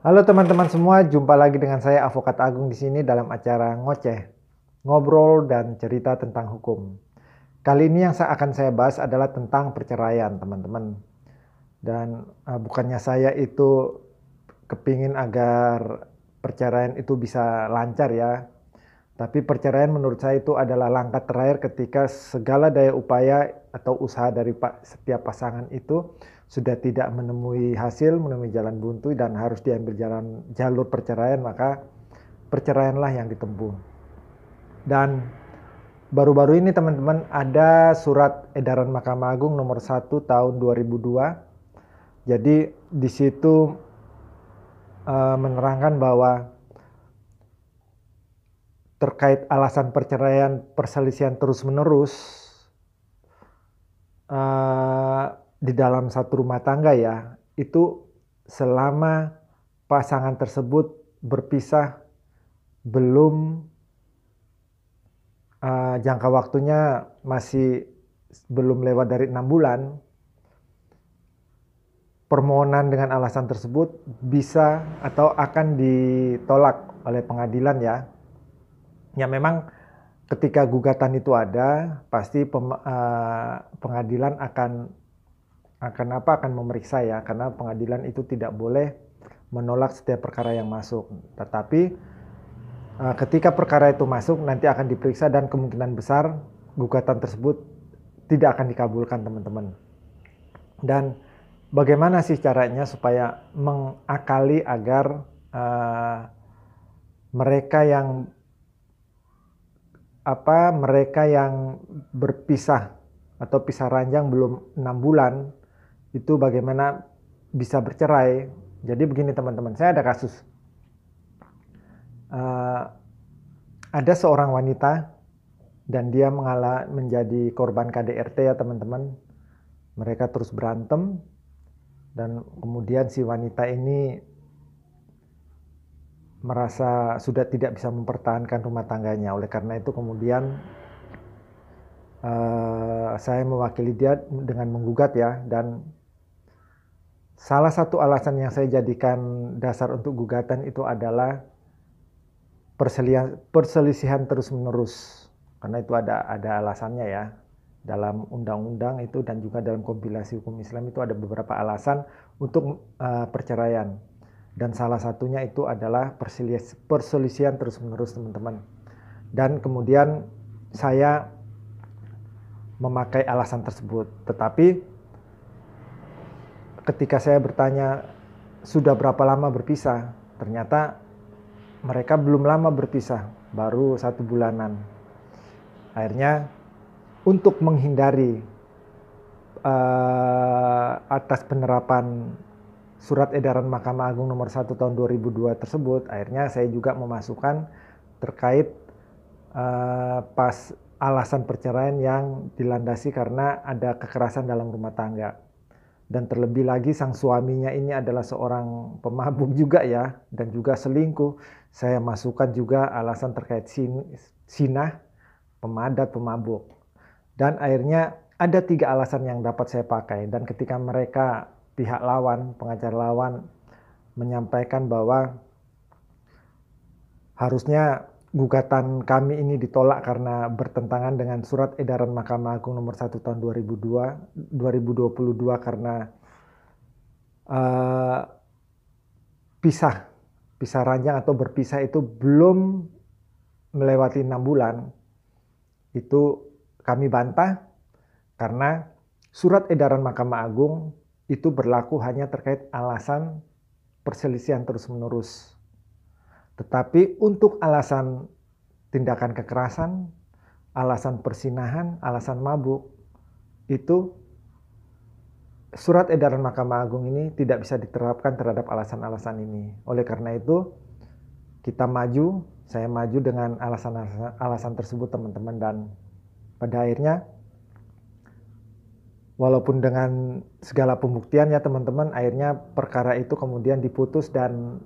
Halo teman-teman semua, jumpa lagi dengan saya Avokat Agung di sini dalam acara Ngoceh, ngobrol dan cerita tentang hukum. Kali ini yang akan saya bahas adalah tentang perceraian, teman-teman. Dan bukannya saya itu kepingin agar perceraian itu bisa lancar ya, tapi perceraian menurut saya itu adalah langkah terakhir ketika segala daya upaya atau usaha dari setiap pasangan itu sudah tidak menemui hasil, menemui jalan buntu dan harus diambil jalur perceraian, maka perceraianlah yang ditempuh. Dan baru-baru ini teman-teman ada surat edaran Mahkamah Agung nomor 1 tahun 2002. Jadi di situ menerangkan bahwa terkait alasan perceraian perselisihan terus-menerus di dalam satu rumah tangga ya, itu selama pasangan tersebut berpisah belum jangka waktunya masih belum lewat dari 6 bulan, permohonan dengan alasan tersebut bisa atau akan ditolak oleh pengadilan ya. Ya memang ketika gugatan itu ada, pasti pengadilan akan memeriksa ya, karena pengadilan itu tidak boleh menolak setiap perkara yang masuk. Tetapi ketika perkara itu masuk nanti akan diperiksa dan kemungkinan besar gugatan tersebut tidak akan dikabulkan, teman-teman. Dan bagaimana sih caranya supaya mengakali agar mereka yang berpisah atau pisah ranjang belum 6 bulan itu bagaimana bisa bercerai. Jadi begini teman-teman, saya ada kasus. Ada seorang wanita dan dia menjadi korban KDRT ya teman-teman. Mereka terus berantem dan kemudian si wanita ini merasa sudah tidak bisa mempertahankan rumah tangganya. Oleh karena itu kemudian saya mewakili dia dengan menggugat ya, dan salah satu alasan yang saya jadikan dasar untuk gugatan itu adalah perselisihan terus-menerus. Karena itu ada alasannya ya. Dalam undang-undang itu dan juga dalam kompilasi hukum Islam itu ada beberapa alasan untuk perceraian. Dan salah satunya itu adalah perselisihan terus-menerus, teman-teman. Dan kemudian saya memakai alasan tersebut. Tetapi ketika saya bertanya sudah berapa lama berpisah, ternyata mereka belum lama berpisah, baru 1 bulanan. Akhirnya untuk menghindari atas penerapan surat edaran Mahkamah Agung nomor 1 tahun 2002 tersebut, akhirnya saya juga memasukkan terkait pas alasan perceraian yang dilandasi karena ada kekerasan dalam rumah tangga. Dan terlebih lagi sang suaminya ini adalah seorang pemabuk juga ya, dan juga selingkuh. Saya masukkan juga alasan terkait sinah, pemadat, pemabuk. Dan akhirnya ada 3 alasan yang dapat saya pakai. Dan ketika mereka, pihak lawan, pengacara lawan, menyampaikan bahwa harusnya gugatan kami ini ditolak karena bertentangan dengan surat edaran Mahkamah Agung nomor 1 tahun 2022 karena pisah ranjang atau berpisah itu belum melewati 6 bulan. Itu kami bantah karena surat edaran Mahkamah Agung itu berlaku hanya terkait alasan perselisihan terus-menerus. Tetapi untuk alasan tindakan kekerasan, alasan persinahan, alasan mabuk, itu surat edaran Mahkamah Agung ini tidak bisa diterapkan terhadap alasan-alasan ini. Oleh karena itu, saya maju dengan alasan tersebut, teman-teman, dan pada akhirnya walaupun dengan segala pembuktian ya teman-teman, akhirnya perkara itu kemudian diputus dan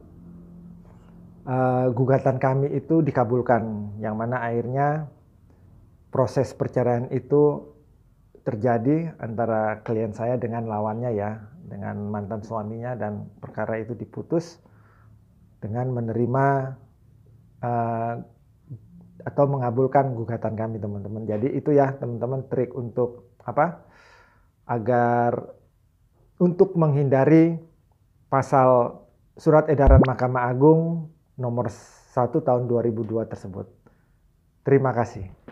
gugatan kami itu dikabulkan, yang mana akhirnya proses perceraian itu terjadi antara klien saya dengan lawannya ya, dengan mantan suaminya, dan perkara itu diputus dengan menerima atau mengabulkan gugatan kami, teman-teman. Jadi itu ya teman-teman, trik untuk agar untuk menghindari pasal Surat Edaran Mahkamah Agung nomor 1 tahun 2002 tersebut. Terima kasih.